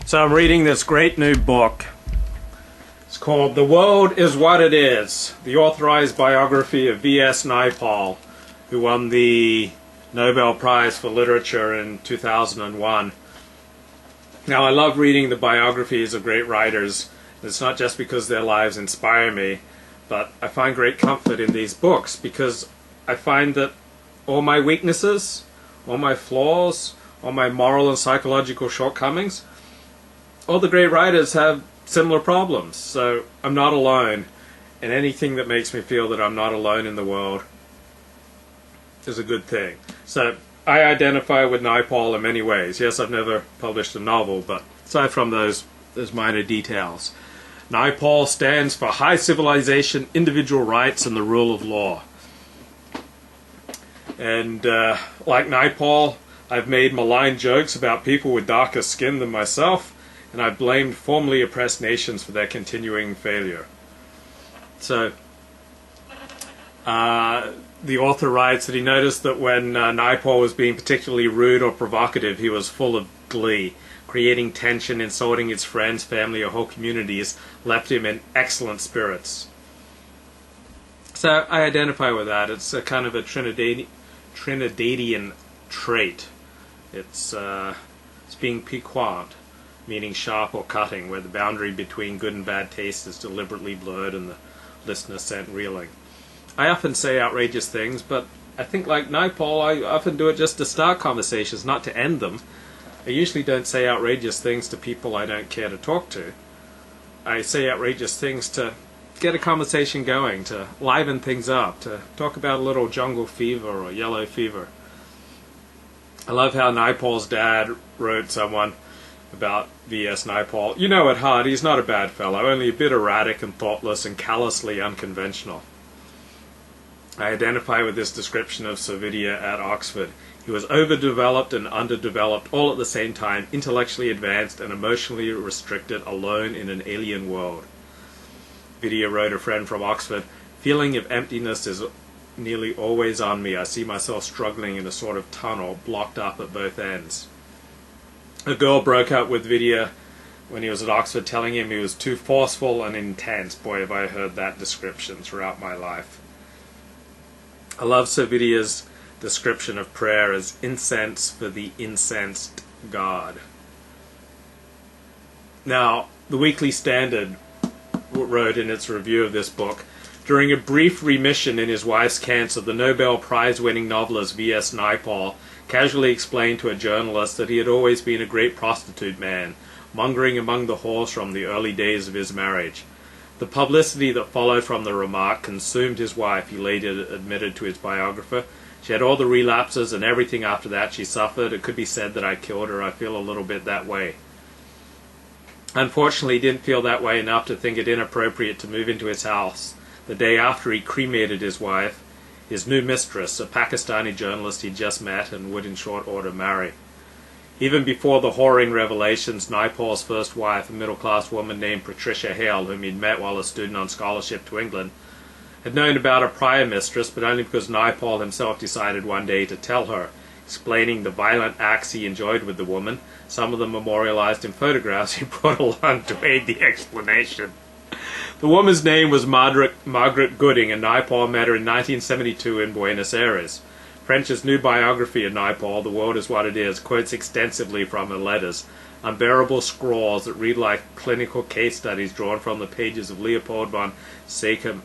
So I'm reading this great new book. It's called The World is What It Is, the authorized biography of V.S. Naipaul, who won the Nobel Prize for Literature in 2001. Now, I love reading the biographies of great writers. It's not just because their lives inspire me, but I find great comfort in these books because I find that all my weaknesses, all my flaws, all my moral and psychological shortcomings, all the great writers have similar problems. So I'm not alone, and anything that makes me feel that I'm not alone in the world is a good thing. So I identify with Naipaul in many ways. Yes, I've never published a novel, but aside from those minor details, Naipaul stands for high civilization, individual rights, and the rule of law. And like Naipaul, I've made malign jokes about people with darker skin than myself, and I've blamed formerly oppressed nations for their continuing failure. So, the author writes that he noticed that when Naipaul was being particularly rude or provocative, he was full of glee. Creating tension, insulting his friends, family, or whole communities left him in excellent spirits. So I identify with that. It's a kind of a Trinidadian trait. It's being piquant, meaning sharp or cutting, where the boundary between good and bad taste is deliberately blurred and the listener sent reeling. I often say outrageous things, but I think like Naipaul, I often do it just to start conversations, not to end them. I usually don't say outrageous things to people I don't care to talk to. I say outrageous things to get a conversation going, to liven things up, to talk about a little jungle fever or yellow fever. I love how Naipaul's dad wrote someone about V.S. Naipaul. You know at heart he's not a bad fellow, only a bit erratic and thoughtless and callously unconventional. I identify with this description of Servidea at Oxford. He was overdeveloped and underdeveloped all at the same time, intellectually advanced and emotionally restricted, alone in an alien world. Vidya wrote a friend from Oxford, "Feeling of emptiness is nearly always on me. I see myself struggling in a sort of tunnel, blocked up at both ends." A girl broke up with Vidya when he was at Oxford, telling him he was too forceful and intense. Boy, have I heard that description throughout my life. I love Servidea's description of prayer as incense for the incensed God. Now, the Weekly Standard wrote in its review of this book, during a brief remission in his wife's cancer, the Nobel Prize-winning novelist V.S. Naipaul casually explained to a journalist that he had always been a great prostitute man, mongering among the whores from the early days of his marriage. The publicity that followed from the remark consumed his wife, he later admitted to his biographer. She had all the relapses and everything after that she suffered. It could be said that I killed her. I feel a little bit that way. Unfortunately, he didn't feel that way enough to think it inappropriate to move into his house the day after he cremated his wife, his new mistress, a Pakistani journalist he'd just met and would in short order marry. Even before the whoring revelations, Naipaul's first wife, a middle-class woman named Patricia Hale, whom he'd met while a student on scholarship to England, had known about a prior mistress, but only because Naipaul himself decided one day to tell her, explaining the violent acts he enjoyed with the woman, some of them memorialized in photographs he brought along to aid the explanation. The woman's name was Margaret Gooding, and Naipaul met her in 1972 in Buenos Aires. French's new biography of Naipaul, The World is What It Is, quotes extensively from her letters, unbearable scrawls that read like clinical case studies drawn from the pages of Leopold von Seecke-Masoch.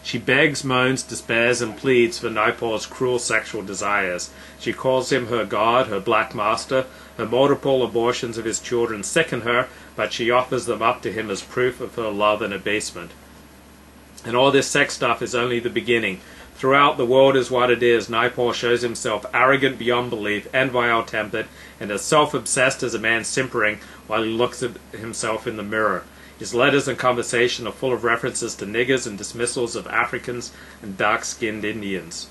She begs, moans, despairs, and pleads for Naipaul's cruel sexual desires. She calls him her god, her black master. Her multiple abortions of his children sicken her, but she offers them up to him as proof of her love and abasement. And all this sex stuff is only the beginning. Throughout The World is What It Is, Naipaul shows himself arrogant beyond belief and vile-tempered, and as self-obsessed as a man simpering while he looks at himself in the mirror. His letters and conversation are full of references to niggers and dismissals of Africans and dark-skinned Indians.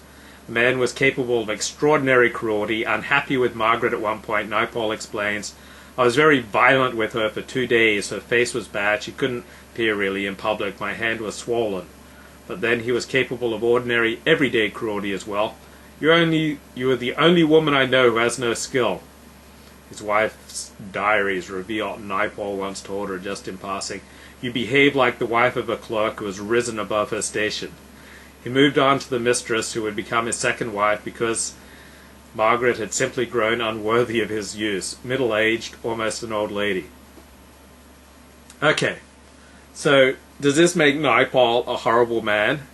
The man was capable of extraordinary cruelty. Unhappy with Margaret at one point, Naipaul explains, "I was very violent with her for 2 days. Her face was bad. She couldn't appear really in public. My hand was swollen." But then he was capable of ordinary, everyday cruelty as well. "You are the only woman I know who has no skill." His wife's diaries reveal Naipaul once told her, just in passing, "You behave like the wife of a clerk who has risen above her station." He moved on to the mistress who would become his second wife because Margaret had simply grown unworthy of his use, middle-aged, almost an old lady. Okay, so does this make Naipaul a horrible man?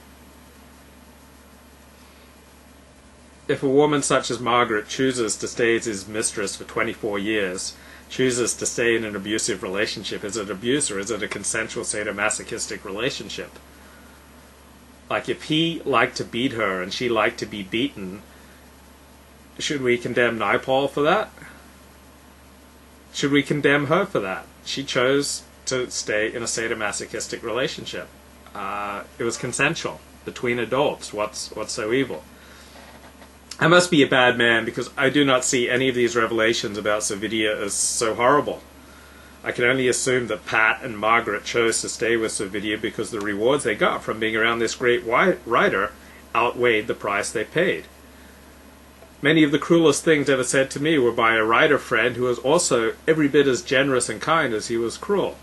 If a woman such as Margaret chooses to stay as his mistress for 24 years, chooses to stay in an abusive relationship, is it abuse or is it a consensual sadomasochistic relationship? Like, if he liked to beat her and she liked to be beaten, should we condemn Naipaul for that? Should we condemn her for that? She chose to stay in a sadomasochistic relationship. It was consensual between adults. What's so evil? I must be a bad man because I do not see any of these revelations about Servidea as so horrible. I can only assume that Pat and Margaret chose to stay with Servidea because the rewards they got from being around this great writer outweighed the price they paid. Many of the cruelest things ever said to me were by a writer friend who was also every bit as generous and kind as he was cruel.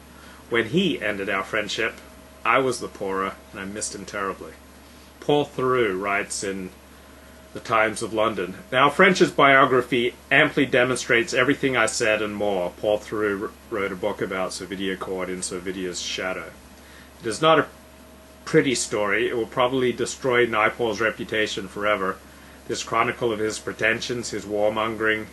When he ended our friendship, I was the poorer, and I missed him terribly. Paul Theroux writes in The Times of London, "Now French's biography amply demonstrates everything I said and more." Paul Theroux wrote a book about Servidea called In Servidea's Shadow. It is not a pretty story. It will probably destroy Naipaul's reputation forever. This chronicle of his pretensions, his whoremongering,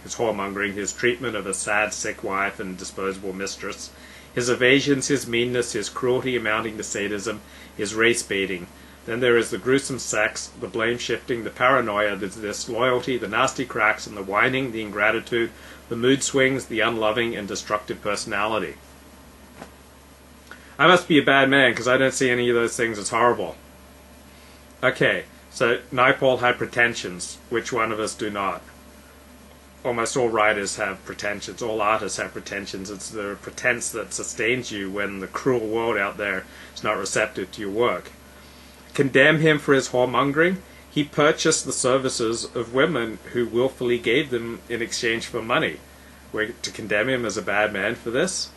his treatment of a sad, sick wife and disposable mistress, his evasions, his meanness, his cruelty amounting to sadism, his race-baiting. Then there is the gruesome sex, the blame-shifting, the paranoia, the disloyalty, the nasty cracks, and the whining, the ingratitude, the mood swings, the unloving and destructive personality. I must be a bad man because I don't see any of those things as horrible. Okay, so Naipaul had pretensions. Which one of us do not? Almost all writers have pretensions. All artists have pretensions. It's the pretense that sustains you when the cruel world out there is not receptive to your work. Condemn him for his whoremongering? He purchased the services of women who willfully gave them in exchange for money. We're to condemn him as a bad man for this?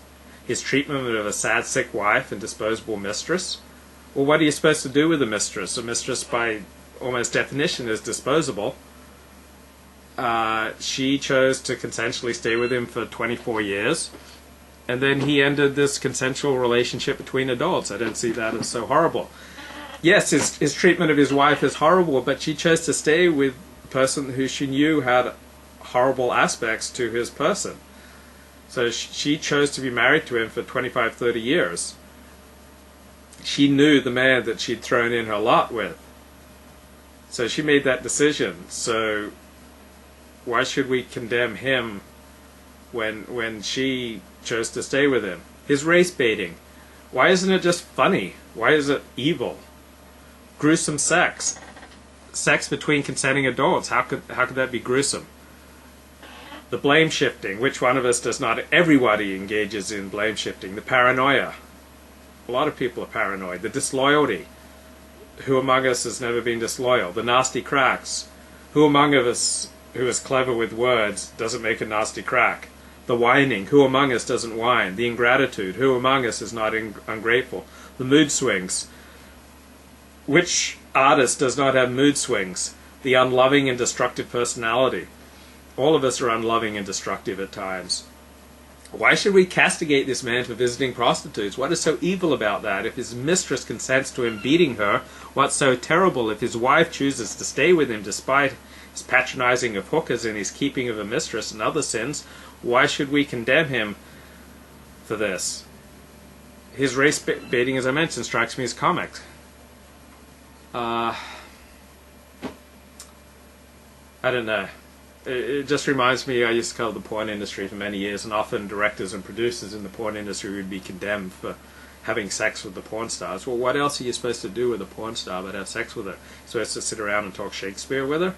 His treatment of a sad, sick wife and disposable mistress? Well, what are you supposed to do with a mistress? A mistress, by almost definition, is disposable. She chose to consensually stay with him for 24 years, and then he ended this consensual relationship between adults. I don't see that as so horrible. Yes, his treatment of his wife is horrible, but she chose to stay with a person who she knew had horrible aspects to his person. So she chose to be married to him for 25, 30 years. She knew the man that she'd thrown in her lot with. So she made that decision. So why should we condemn him when she chose to stay with him? His race baiting. Why isn't it just funny? Why is it evil? Gruesome sex. Sex between consenting adults. How could that be gruesome? The blame shifting. Which one of us does not? Everybody engages in blame shifting. The paranoia. A lot of people are paranoid. The disloyalty. Who among us has never been disloyal? The nasty cracks. Who among us who is clever with words doesn't make a nasty crack? The whining. Who among us doesn't whine? The ingratitude. Who among us is not ungrateful? The mood swings. Which artist does not have mood swings? The unloving and destructive personality. All of us are unloving and destructive at times. Why should we castigate this man for visiting prostitutes? What is so evil about that? If his mistress consents to him beating her, what's so terrible? If his wife chooses to stay with him despite his patronizing of hookers and his keeping of a mistress and other sins, why should we condemn him for this? His race baiting, as I mentioned, strikes me as comic. I don't know. It just reminds me, I used to cover the porn industry for many years, and often directors and producers in the porn industry would be condemned for having sex with the porn stars. Well, what else are you supposed to do with a porn star but have sex with her? Supposed to sit around and talk Shakespeare with her?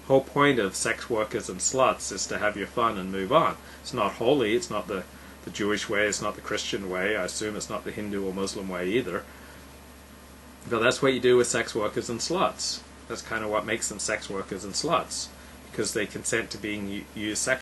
The whole point of sex workers and sluts is to have your fun and move on. It's not holy, it's not the Jewish way, it's not the Christian way, I assume it's not the Hindu or Muslim way either. But that's what you do with sex workers and sluts. That's kind of what makes them sex workers and sluts, because they consent to being used sexually.